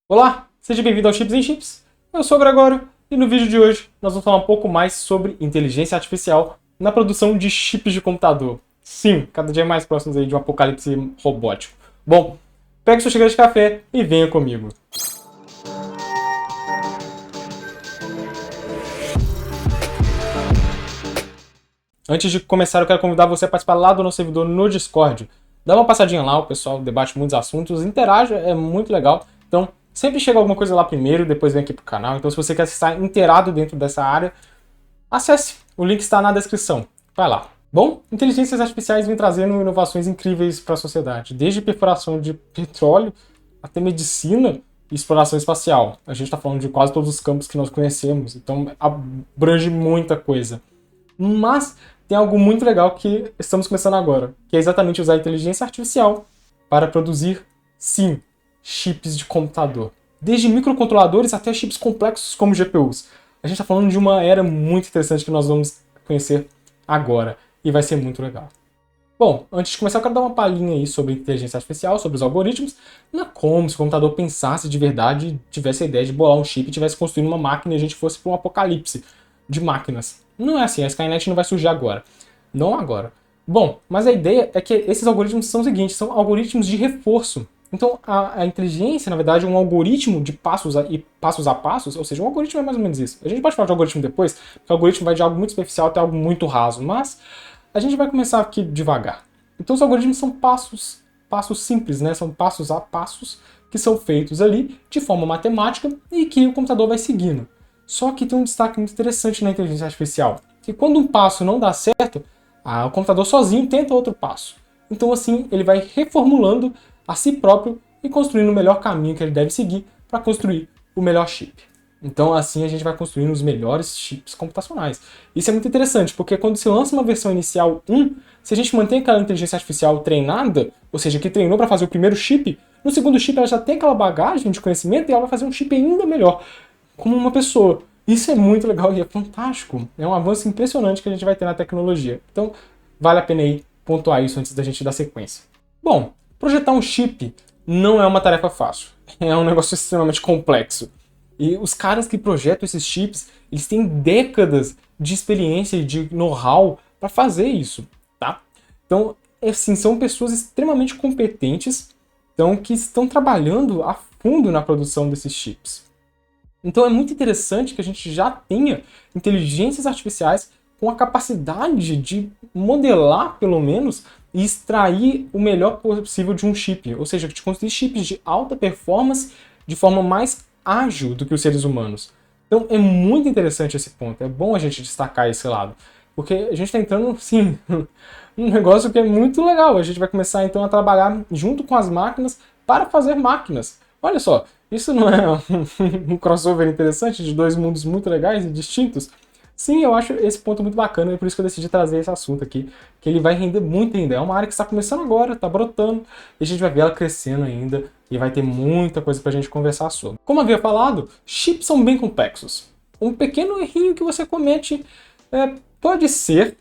Olá, seja bem-vindo ao Chips em Chips. Eu sou o Gregório e no vídeo de hoje nós vamos falar um pouco mais sobre inteligência artificial na produção de chips de computador. Sim, cada dia mais próximos aí de um apocalipse robótico. Bom, pegue sua xícara de café e venha comigo. Antes de começar, eu quero convidar você a participar lá do nosso servidor no Discord. Dá uma passadinha lá, o pessoal debate muitos assuntos, interage, é muito legal. Então, sempre chega alguma coisa lá primeiro, depois vem aqui pro canal. Então, se você quer estar inteirado dentro dessa área, acesse. O link está na descrição. Vai lá. Bom, inteligências artificiais vêm trazendo inovações incríveis para a sociedade, desde perfuração de petróleo até medicina e exploração espacial. A gente está falando de quase todos os campos que nós conhecemos, então abrange muita coisa. Mas tem algo muito legal que estamos começando agora, que é exatamente usar a inteligência artificial para produzir, sim, chips de computador. Desde microcontroladores até chips complexos como GPUs. A gente está falando de uma era muito interessante que nós vamos conhecer agora, e vai ser muito legal. Bom, antes de começar eu quero dar uma palhinha aí sobre inteligência artificial, sobre os algoritmos, não é como se o computador pensasse de verdade, tivesse a ideia de bolar um chip e tivesse construindo uma máquina e a gente fosse para um apocalipse de máquinas. Não é assim, a Skynet não vai surgir agora. Não agora. Bom, mas a ideia é que esses algoritmos são os seguintes, são algoritmos de reforço. Então, a inteligência, na verdade, é um algoritmo de passos a passos, ou seja, um algoritmo é mais ou menos isso. A gente pode falar de algoritmo depois, porque o algoritmo vai de algo muito superficial até algo muito raso, mas a gente vai começar aqui devagar. Então, os algoritmos são passos simples, né? São passos a passos que são feitos ali de forma matemática e que o computador vai seguindo. Só que tem um destaque muito interessante na inteligência artificial, que quando um passo não dá certo, o computador sozinho tenta outro passo. Então, assim, ele vai reformulando a si próprio e construindo o melhor caminho que ele deve seguir para construir o melhor chip. Então, assim, a gente vai construindo os melhores chips computacionais. Isso é muito interessante, porque quando se lança uma versão inicial 1, se a gente mantém aquela inteligência artificial treinada, ou seja, que treinou para fazer o primeiro chip, no segundo chip ela já tem aquela bagagem de conhecimento e ela vai fazer um chip ainda melhor, como uma pessoa. Isso é muito legal e é fantástico. É um avanço impressionante que a gente vai ter na tecnologia. Então, vale a pena aí pontuar isso antes da gente dar sequência. Bom, projetar um chip não é uma tarefa fácil. É um negócio extremamente complexo. E os caras que projetam esses chips, eles têm décadas de experiência e de know-how para fazer isso, tá? Então, assim, são pessoas extremamente competentes, então, que estão trabalhando a fundo na produção desses chips. Então é muito interessante que a gente já tenha inteligências artificiais com a capacidade de modelar, pelo menos, e extrair o melhor possível de um chip. Ou seja, de construir chips de alta performance de forma mais ágil do que os seres humanos. Então é muito interessante esse ponto. É bom a gente destacar esse lado. Porque a gente está entrando, sim, num negócio que é muito legal. A gente vai começar, então, a trabalhar junto com as máquinas para fazer máquinas. Olha só, isso não é um crossover interessante de dois mundos muito legais e distintos? Sim, eu acho esse ponto muito bacana e por isso que eu decidi trazer esse assunto aqui, que ele vai render muito ainda. É uma área que está começando agora, está brotando, e a gente vai ver ela crescendo ainda e vai ter muita coisa para a gente conversar sobre. Como havia falado, chips são bem complexos. Um pequeno errinho que você comete pode ser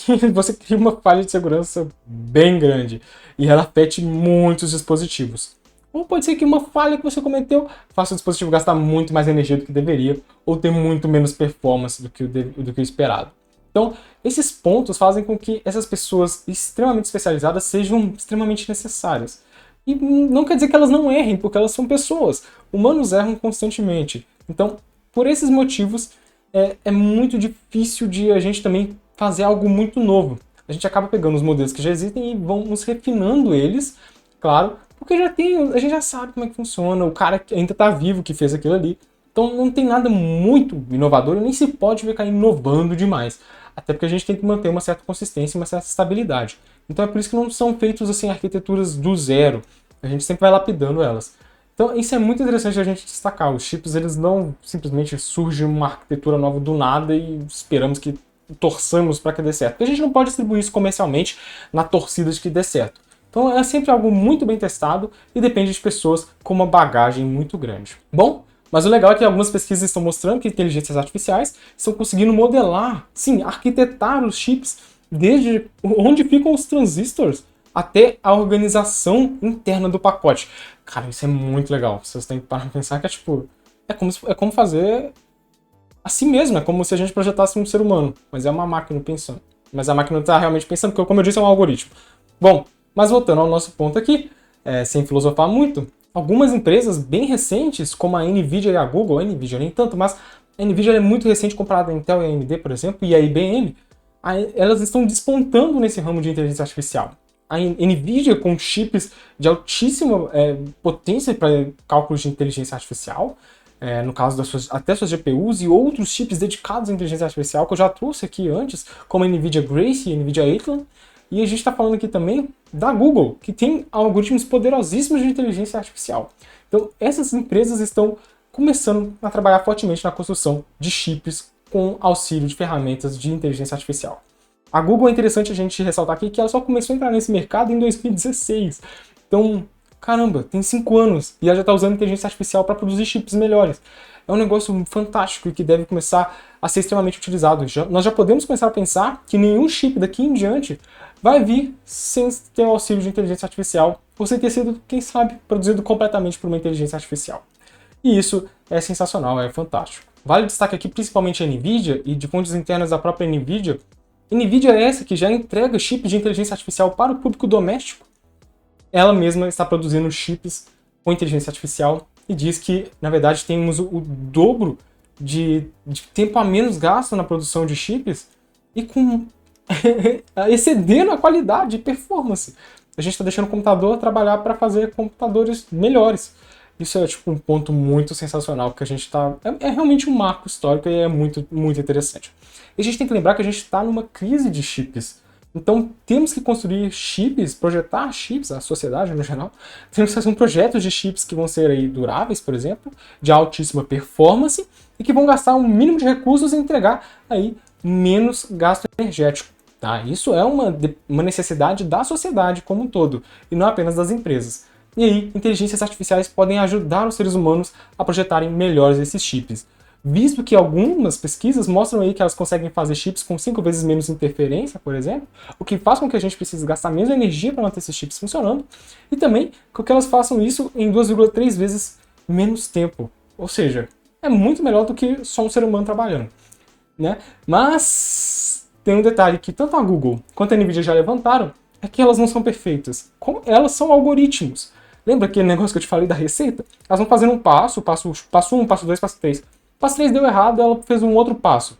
que você crie uma falha de segurança bem grande e ela afete muitos dispositivos. Ou pode ser que uma falha que você cometeu faça o dispositivo gastar muito mais energia do que deveria, ou ter muito menos performance do que o esperado. Então, esses pontos fazem com que essas pessoas extremamente especializadas sejam extremamente necessárias. E não quer dizer que elas não errem, porque elas são pessoas. Humanos erram constantemente. Então, por esses motivos, é muito difícil de a gente também fazer algo muito novo. A gente acaba pegando os modelos que já existem e vamos refinando eles, claro, porque a gente já sabe como é que funciona, o cara que ainda está vivo que fez aquilo ali. Então não tem nada muito inovador e nem se pode ficar inovando demais. Até porque a gente tem que manter uma certa consistência e uma certa estabilidade. Então é por isso que não são feitos assim arquiteturas do zero. A gente sempre vai lapidando elas. Então isso é muito interessante a gente destacar. Os chips, eles não simplesmente surgem uma arquitetura nova do nada e esperamos que torçamos para que dê certo. Porque a gente não pode distribuir isso comercialmente na torcida de que dê certo. Então é sempre algo muito bem testado e depende de pessoas com uma bagagem muito grande. Bom, mas o legal é que algumas pesquisas estão mostrando que inteligências artificiais estão conseguindo modelar, sim, arquitetar os chips desde onde ficam os transistores até a organização interna do pacote. Cara, isso é muito legal. Vocês têm que parar pra pensar que é como fazer assim mesmo, é como se a gente projetasse um ser humano, mas é uma máquina pensando. Mas a máquina não está realmente pensando, porque, como eu disse, é um algoritmo. Bom, mas voltando ao nosso ponto aqui, sem filosofar muito, algumas empresas bem recentes, como a Nvidia e a Google, a Nvidia nem tanto, mas a Nvidia é muito recente comparada a Intel e a AMD, por exemplo, e a IBM, elas estão despontando nesse ramo de inteligência artificial. A Nvidia com chips de altíssima potência para cálculos de inteligência artificial, no caso até suas GPUs e outros chips dedicados à inteligência artificial que eu já trouxe aqui antes, como a Nvidia Grace e a Nvidia Athlon. E a gente está falando aqui também da Google, que tem algoritmos poderosíssimos de inteligência artificial. Então, essas empresas estão começando a trabalhar fortemente na construção de chips com auxílio de ferramentas de inteligência artificial. A Google é interessante a gente ressaltar aqui que ela só começou a entrar nesse mercado em 2016. Então, caramba, tem 5 anos e ela já está usando inteligência artificial para produzir chips melhores. É um negócio fantástico e que deve começar a ser extremamente utilizado. Nós já podemos começar a pensar que nenhum chip daqui em diante vai vir sem ter o auxílio de inteligência artificial, ou sem ter sido, quem sabe, produzido completamente por uma inteligência artificial. E isso é sensacional, é fantástico. Vale destaque aqui principalmente a Nvidia e de fontes internas da própria Nvidia. Nvidia é essa que já entrega chips de inteligência artificial para o público doméstico. Ela mesma está produzindo chips com inteligência artificial e diz que, na verdade, temos o dobro de tempo a menos gasto na produção de chips e com excedendo a qualidade e performance. A gente está deixando o computador trabalhar para fazer computadores melhores. Isso é tipo um ponto muito sensacional que a gente está... É realmente um marco histórico e é muito, muito interessante. E a gente tem que lembrar que a gente está numa crise de chips. Então, temos que construir chips, projetar chips, a sociedade no geral, temos que fazer um projeto de chips que vão ser aí duráveis, por exemplo, de altíssima performance e que vão gastar um mínimo de recursos e entregar aí menos gasto energético. Tá? Isso é uma necessidade da sociedade como um todo, e não apenas das empresas. E aí, inteligências artificiais podem ajudar os seres humanos a projetarem melhores esses chips. Visto que algumas pesquisas mostram aí que elas conseguem fazer chips com 5 vezes menos interferência, por exemplo, o que faz com que a gente precise gastar menos energia para manter esses chips funcionando, e também com que elas façam isso em 2,3 vezes menos tempo. Ou seja, é muito melhor do que só um ser humano trabalhando, né? Mas tem um detalhe que tanto a Google quanto a Nvidia já levantaram, é que elas não são perfeitas. Como elas são algoritmos. Lembra aquele negócio que eu te falei da receita? Elas vão fazendo um passo 1, passo 2, passo 3. Passo 3 deu errado, ela fez um outro passo.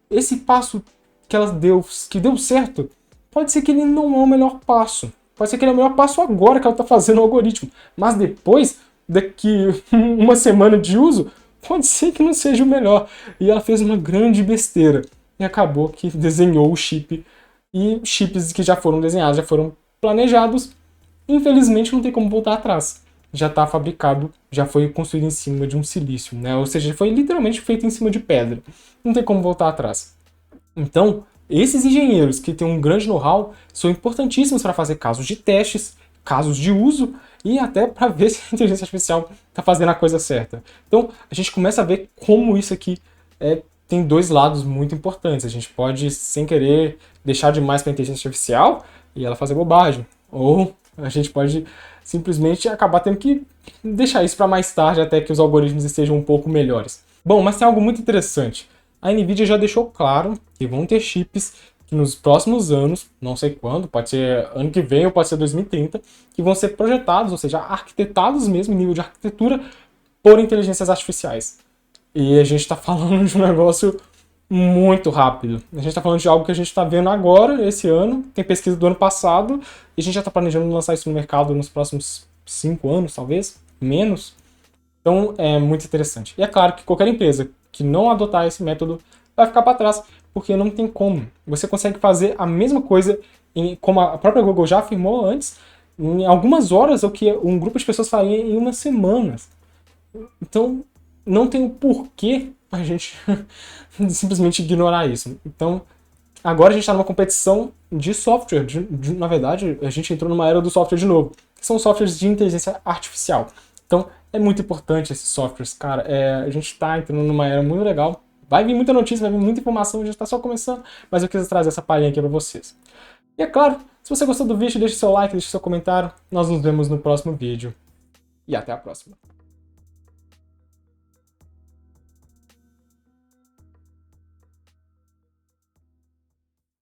Esse passo que ela deu, que deu certo, pode ser que ele não é o melhor passo. Pode ser que ele é o melhor passo agora que ela está fazendo o algoritmo. Mas depois, daqui uma semana de uso, pode ser que não seja o melhor. E ela fez uma grande besteira. E acabou que desenhou o chip. E chips que já foram desenhados, já foram planejados. Infelizmente não tem como voltar atrás. Já está fabricado, já foi construído em cima de um silício, né? Ou seja, foi literalmente feito em cima de pedra. Não tem como voltar atrás. Então, esses engenheiros que têm um grande know-how são importantíssimos para fazer casos de testes, casos de uso e até para ver se a inteligência artificial está fazendo a coisa certa. Então, a gente começa a ver como isso aqui tem dois lados muito importantes. A gente pode, sem querer, deixar demais para a inteligência artificial e ela fazer bobagem. Ou a gente pode simplesmente acabar tendo que deixar isso para mais tarde até que os algoritmos estejam um pouco melhores. Bom, mas tem algo muito interessante. A Nvidia já deixou claro que vão ter chips que nos próximos anos, não sei quando, pode ser ano que vem ou pode ser 2030, que vão ser projetados, ou seja, arquitetados mesmo, em nível de arquitetura, por inteligências artificiais. E a gente está falando de um negócio muito rápido. A gente está falando de algo que a gente está vendo agora, esse ano, tem pesquisa do ano passado, e a gente já está planejando lançar isso no mercado nos próximos 5 anos, talvez, menos. Então é muito interessante. E é claro que qualquer empresa que não adotar esse método vai ficar para trás, porque não tem como. Você consegue fazer a mesma coisa, como a própria Google já afirmou antes, em algumas horas, o que um grupo de pessoas faria em umas semanas. Então, não tem o porquê a gente simplesmente ignorar isso. Então, agora a gente está numa competição de software. Na verdade, a gente entrou numa era do software de novo, que são softwares de inteligência artificial. Então, é muito importante esses softwares, cara. A gente está entrando numa era muito legal. Vai vir muita notícia, vai vir muita informação, a gente está só começando, mas eu quis trazer essa palhinha aqui para vocês. E é claro, se você gostou do vídeo, deixe seu like, deixe seu comentário. Nós nos vemos no próximo vídeo. E até a próxima.